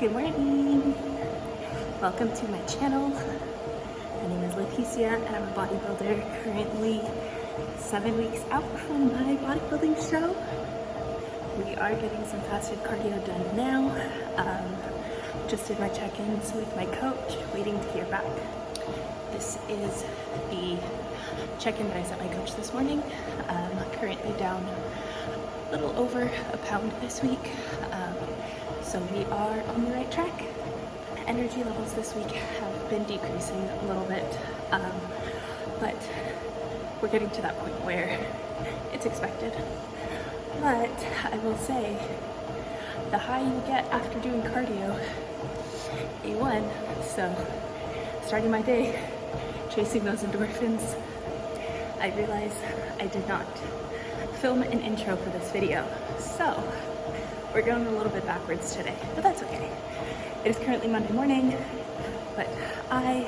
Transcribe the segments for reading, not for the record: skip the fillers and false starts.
Good morning! Welcome to my channel. My name is Leticia and I'm a bodybuilder, currently 7 weeks out from my bodybuilding show. We are getting some fasted cardio done now. Just did my check-ins with my coach, waiting to hear back. This is the check-in that I sent my coach this morning. Currently down a little over a pound this week. So we are on the right track. Energy levels this week have been decreasing a little bit, but we're getting to that point where it's expected. But I will say, the high you get after doing cardio, A1, so starting my day, chasing those endorphins. I realize I did not film an intro for this video, so we're going a little bit backwards today, but that's okay. It is currently Monday morning, but I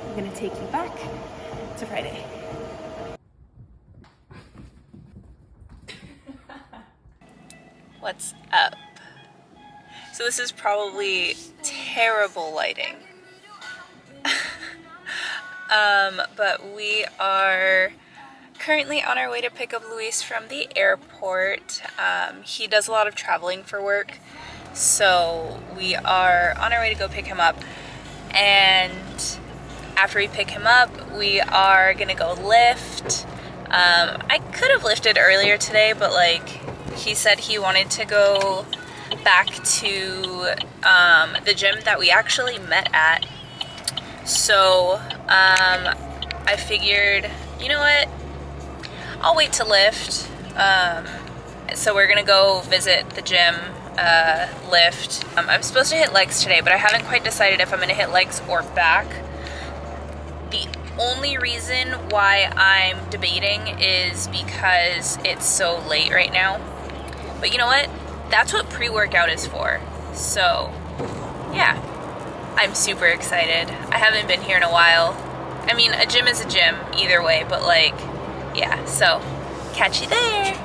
am gonna take you back to Friday. What's up? So this is probably terrible lighting. But we are currently on our way to pick up Luis from the airport. He does a lot of traveling for work, so we are on our way to go pick him up. And after we pick him up, we are gonna go lift. I could have lifted earlier today, but like he said he wanted to go back to the gym that we actually met at. So I figured, you know what? I'll wait to lift. So we're gonna go visit the gym, lift. I'm supposed to hit legs today, but I haven't quite decided if I'm gonna hit legs or back. The only reason why I'm debating is because it's so late right now. But you know what? That's what pre-workout is for. So yeah, I'm super excited. I haven't been here in a while. I mean, a gym is a gym either way, but like, yeah, so catch you there.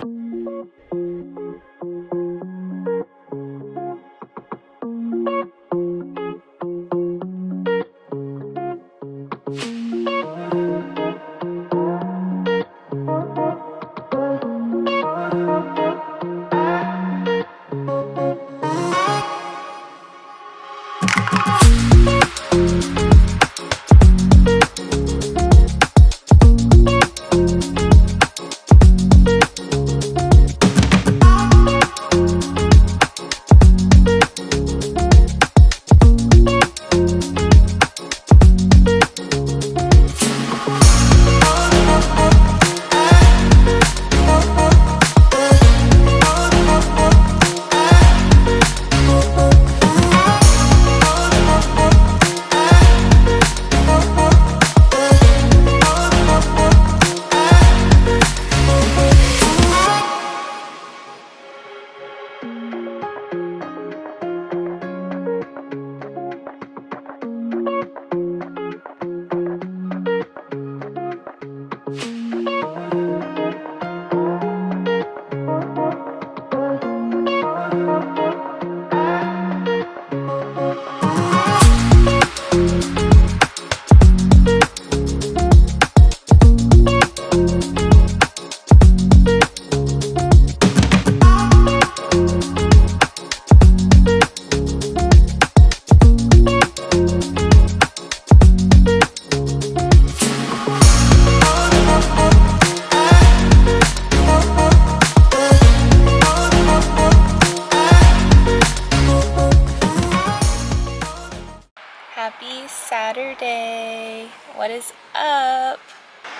Happy Saturday. What is up?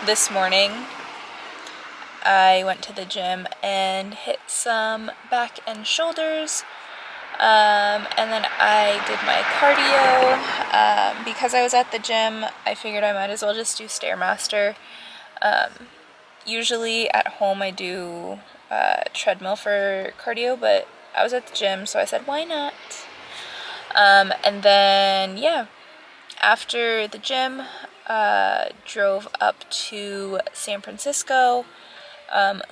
This morning I went to the gym and hit some back and shoulders, and then I did my cardio. Because I was at the gym, I figured I might as well just do Stairmaster. Usually at home I do treadmill for cardio, but I was at the gym, so I said why not. And then yeah, after the gym, drove up to San Francisco.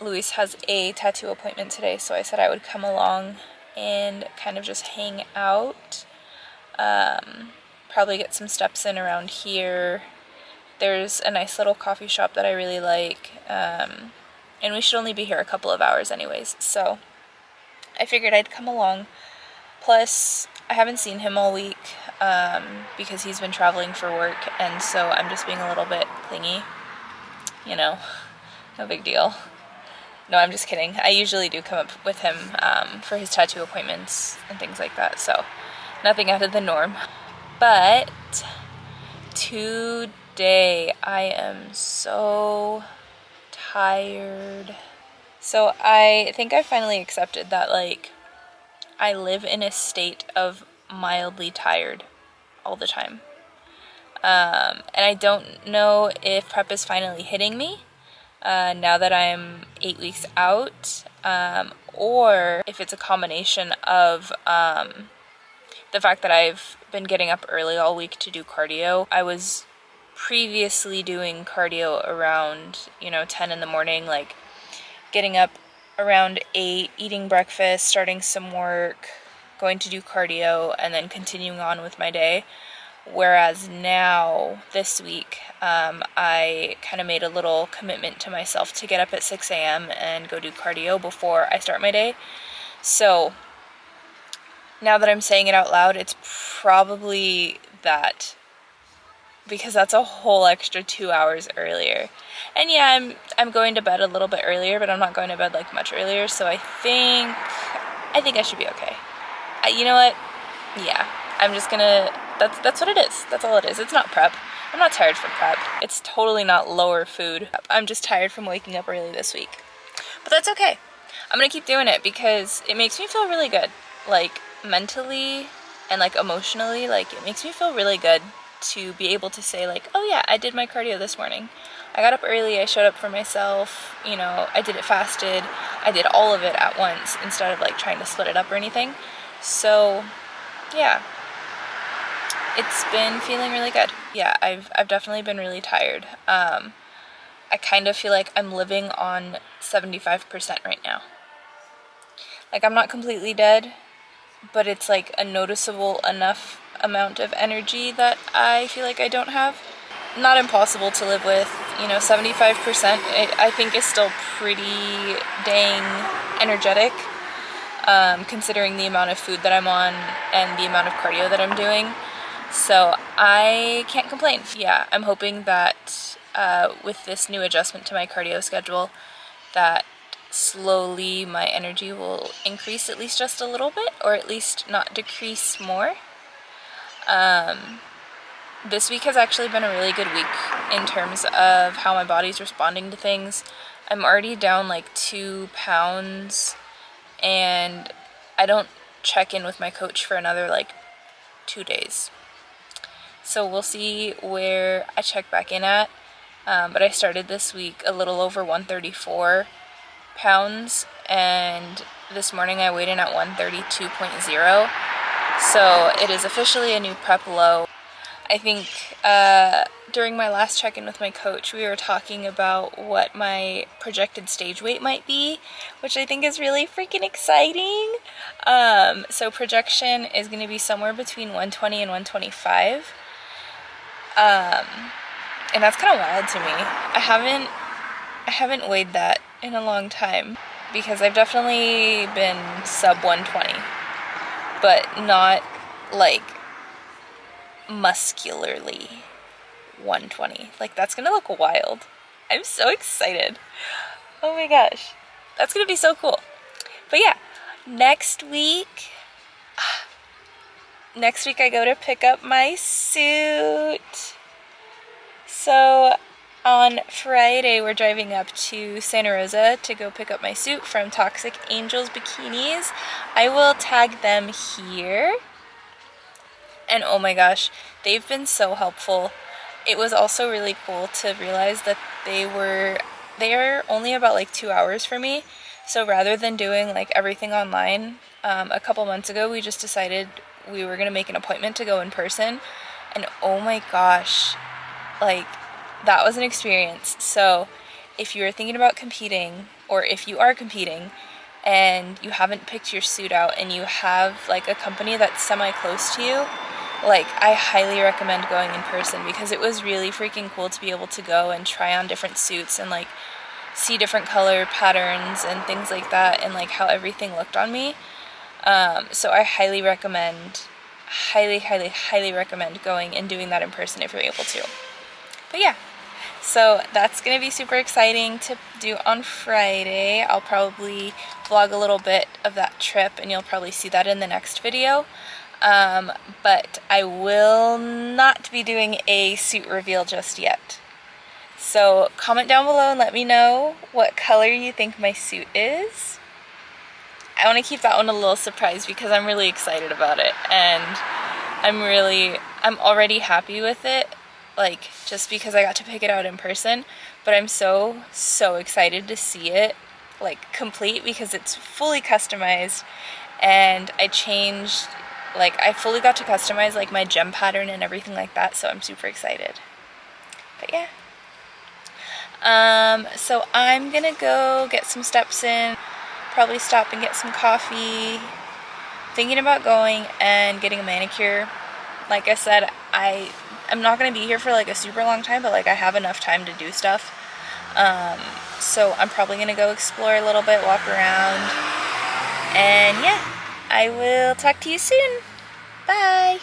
Luis has a tattoo appointment today, so I said I would come along and kind of just hang out. Probably get some steps in around here. There's a nice little coffee shop that I really like, and we should only be here a couple of hours anyways, so I figured I'd come along. Plus, I haven't seen him all week because he's been traveling for work, and so I'm just being a little bit clingy. You know, no big deal. No, I'm just kidding. I usually do come up with him for his tattoo appointments and things like that, so nothing out of the norm. But today I am so tired. So I think I finally accepted that, like, I live in a state of mildly tired all the time. And I don't know if prep is finally hitting me now that I'm 8 weeks out, or if it's a combination of the fact that I've been getting up early all week to do cardio. I was previously doing cardio around, 10 in the morning, like getting up around 8, eating breakfast, starting some work, going to do cardio, and then continuing on with my day. Whereas now, this week, I kind of made a little commitment to myself to get up at 6 a.m. and go do cardio before I start my day. So now that I'm saying it out loud, it's probably that, because that's a whole extra 2 hours earlier. And yeah, I'm going to bed a little bit earlier, but I'm not going to bed like much earlier, so I think I should be okay. You know what? Yeah, I'm just gonna, that's what it is. That's all it is. It's not prep. I'm not tired from prep. It's totally not lower food. I'm just tired from waking up early this week. But that's okay. I'm gonna keep doing it because it makes me feel really good. Like, mentally and like emotionally, like, it makes me feel really good to be able to say, like, oh yeah, I did my cardio this morning. I got up early, I showed up for myself, I did it fasted, I did all of it at once instead of like trying to split it up or anything. So yeah, it's been feeling really good. Yeah, I've definitely been really tired. I kind of feel like I'm living on 75% right now. Like, I'm not completely dead, but it's like a noticeable enough amount of energy that I feel like I don't have. Not impossible to live with, 75% I think is still pretty dang energetic, considering the amount of food that I'm on and the amount of cardio that I'm doing. So I can't complain. Yeah, I'm hoping that with this new adjustment to my cardio schedule, that slowly my energy will increase at least just a little bit, or at least not decrease more. This week has actually been a really good week in terms of how my body's responding to things. I'm already down like 2 pounds, and I don't check in with my coach for another like 2 days. So we'll see where I check back in at. But I started this week a little over 134 pounds, and this morning I weighed in at 132.0. So it is officially a new prep low. I think during my last check-in with my coach, we were talking about what my projected stage weight might be, which I think is really freaking exciting. So projection is going to be somewhere between 120 and 125. And that's kind of wild to me. I haven't weighed that in a long time, because I've definitely been sub 120, but not like muscularly 120. Like, that's gonna look wild. I'm so excited. Oh my gosh, that's gonna be so cool. But yeah, next week I go to pick up my suit. So on Friday, we're driving up to Santa Rosa to go pick up my suit from Toxic Angels Bikinis. I will tag them here. And oh my gosh, they've been so helpful. It was also really cool to realize that they are only about like 2 hours for me. So rather than doing like everything online, a couple months ago, we just decided we were going to make an appointment to go in person. And oh my gosh, like, that was an experience. So if you are thinking about competing, or if you are competing and you haven't picked your suit out and you have like a company that's semi-close to you, like, I highly recommend going in person because it was really freaking cool to be able to go and try on different suits and like see different color patterns and things like that, and like how everything looked on me. So I highly recommend, highly recommend going and doing that in person if you're able to. But yeah, so that's gonna be super exciting to do on Friday. I'll probably vlog a little bit of that trip, and you'll probably see that in the next video. But I will not be doing a suit reveal just yet. So comment down below and let me know what color you think my suit is. I want to keep that one a little surprise because I'm really excited about it, and I'm already happy with it, like just because I got to pick it out in person, but I'm so excited to see it like complete because it's fully customized, and I changed, like I fully got to customize like my gem pattern and everything like that, so I'm super excited. But yeah. So I'm gonna go get some steps in, probably stop and get some coffee. Thinking about going and getting a manicure. Like I said, I'm not gonna be here for like a super long time, but like I have enough time to do stuff. So I'm probably gonna go explore a little bit, walk around, and yeah, I will talk to you soon. Bye.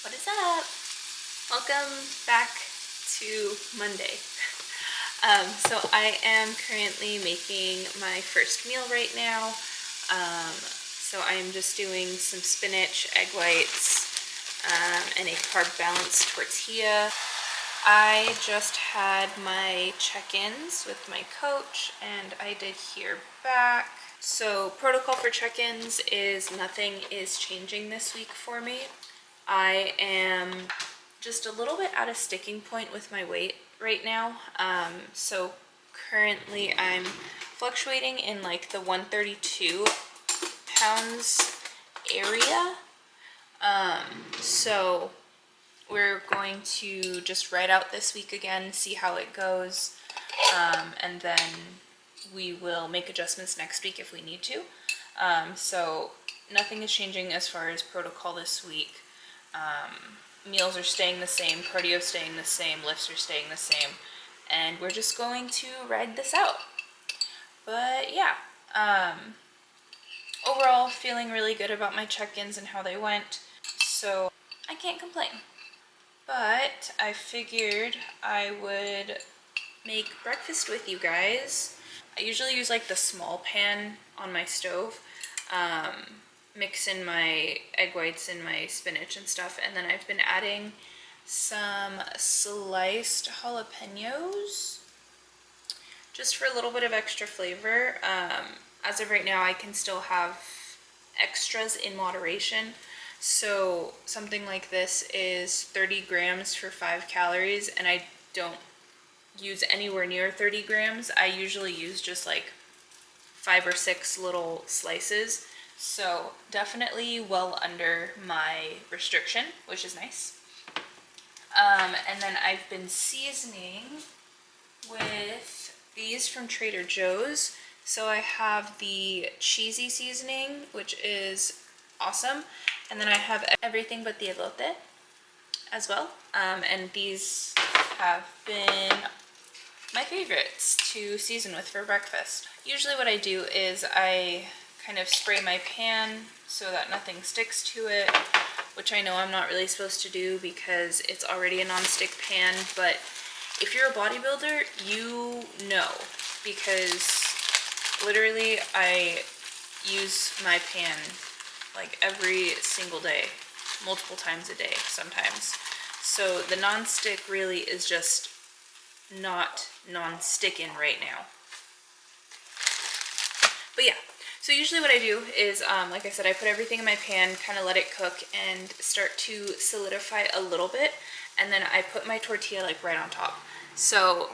What is up? Welcome back to Monday. So I am currently making my first meal right now. So I'm just doing some spinach, egg whites, and a carb balanced tortilla. I just had my check-ins with my coach, and I did hear back. So protocol for check-ins is nothing is changing this week for me. I am just a little bit at a sticking point with my weight right now. So currently I'm fluctuating in like the 132 pounds area. So we're going to just ride out this week again, see how it goes, and then we will make adjustments next week if we need to. So nothing is changing as far as protocol this week. Meals are staying the same, cardio staying the same, lifts are staying the same, and we're just going to ride this out. But yeah, overall feeling really good about my check-ins and how they went, so I can't complain. But I figured I would make breakfast with you guys. I usually use like the small pan on my stove, mix in my egg whites and my spinach and stuff, and then I've been adding some sliced jalapenos just for a little bit of extra flavor. As of right now, I can still have extras in moderation. So something like this is 30 grams for 5 calories, and I don't use anywhere near 30 grams. I usually use just like 5 or 6 little slices. So definitely well under my restriction, which is nice. And then I've been seasoning with these from Trader Joe's. So I have the cheesy seasoning, which is awesome. And then I have everything but the elote as well. And these have been my favorites to season with for breakfast. Usually what I do is I kind of spray my pan so that nothing sticks to it, which I know I'm not really supposed to do because it's already a non-stick pan, but if you're a bodybuilder, you know, because literally I use my pan like every single day, multiple times a day sometimes. So the non-stick really is just not non-sticking right now. But yeah, so usually what I do is, like I said, I put everything in my pan, kind of let it cook and start to solidify a little bit, and then I put my tortilla like right on top. So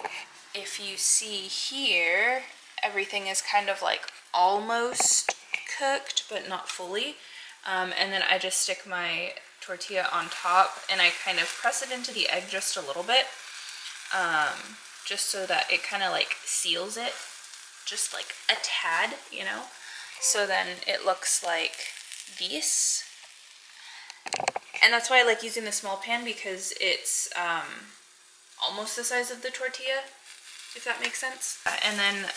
if you see here, everything is kind of like almost cooked, but not fully. And then I just stick my tortilla on top, and I kind of press it into the egg just a little bit, just so that it kind of like seals it just like a tad, you know? So then it looks like this. And that's why I like using the small pan, because it's almost the size of the tortilla, if that makes sense. And then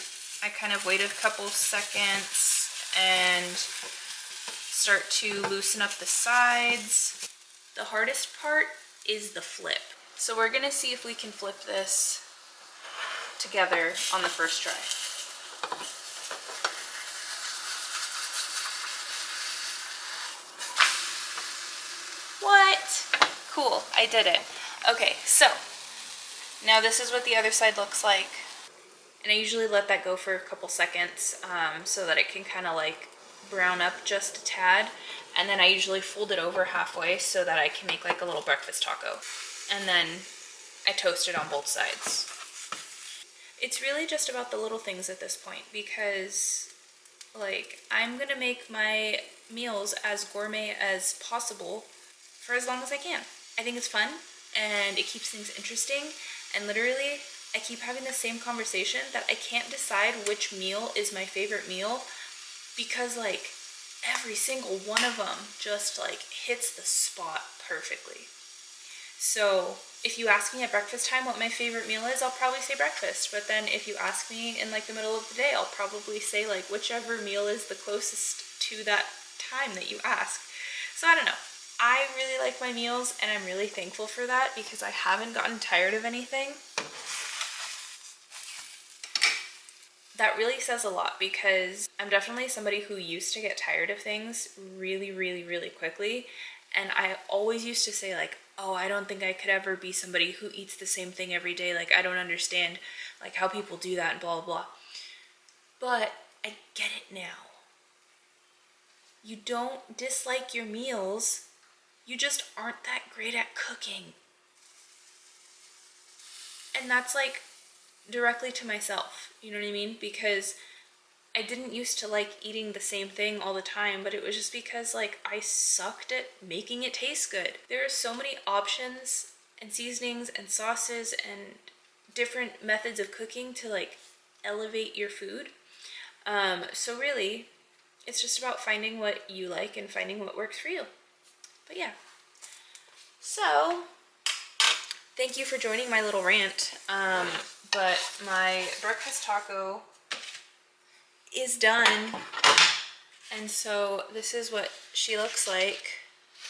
I kind of wait a couple seconds and start to loosen up the sides. The hardest part is the flip. So we're gonna see if we can flip this together on the first try. What? Cool, I did it. Okay, so now this is what the other side looks like. And I usually let that go for a couple seconds so that it can kind of like brown up just a tad. And then I usually fold it over halfway so that I can make like a little breakfast taco. And then I toast it on both sides. It's really just about the little things at this point, because like I'm gonna make my meals as gourmet as possible for as long as I can. I think it's fun and it keeps things interesting, and literally I keep having the same conversation that I can't decide which meal is my favorite meal, because like every single one of them just like hits the spot perfectly. So if you ask me at breakfast time what my favorite meal is, I'll probably say breakfast. But then if you ask me in like the middle of the day, I'll probably say like whichever meal is the closest to that time that you ask. So I don't know. I really like my meals, and I'm really thankful for that, because I haven't gotten tired of anything. That really says a lot, because I'm definitely somebody who used to get tired of things really, really, really quickly. And I always used to say like, oh, I don't think I could ever be somebody who eats the same thing every day. Like, I don't understand like how people do that and blah, blah, blah. But I get it now. You don't dislike your meals. You just aren't that great at cooking. And that's like directly to myself, you know what I mean? Because I didn't used to like eating the same thing all the time, but it was just because like I sucked at making it taste good. There are so many options and seasonings and sauces and different methods of cooking to like elevate your food. So really, it's just about finding what you like and finding what works for you. But yeah. So, thank you for joining my little rant. But my breakfast taco is done. And so this is what she looks like.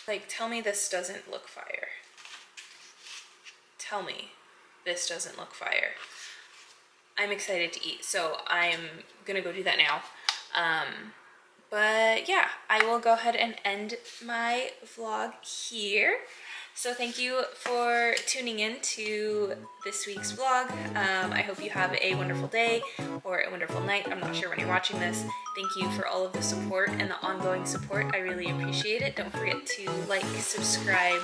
Like, tell me this doesn't look fire. Tell me this doesn't look fire. I'm excited to eat, so I'm gonna go do that now. But yeah, I will go ahead and end my vlog here. So thank you for tuning in to this week's vlog. I hope you have a wonderful day or a wonderful night. I'm not sure when you're watching this. Thank you for all of the support and the ongoing support. I really appreciate it. Don't forget to like, subscribe,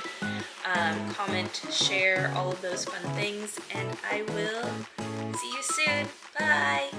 comment, share, all of those fun things. And I will see you soon. Bye.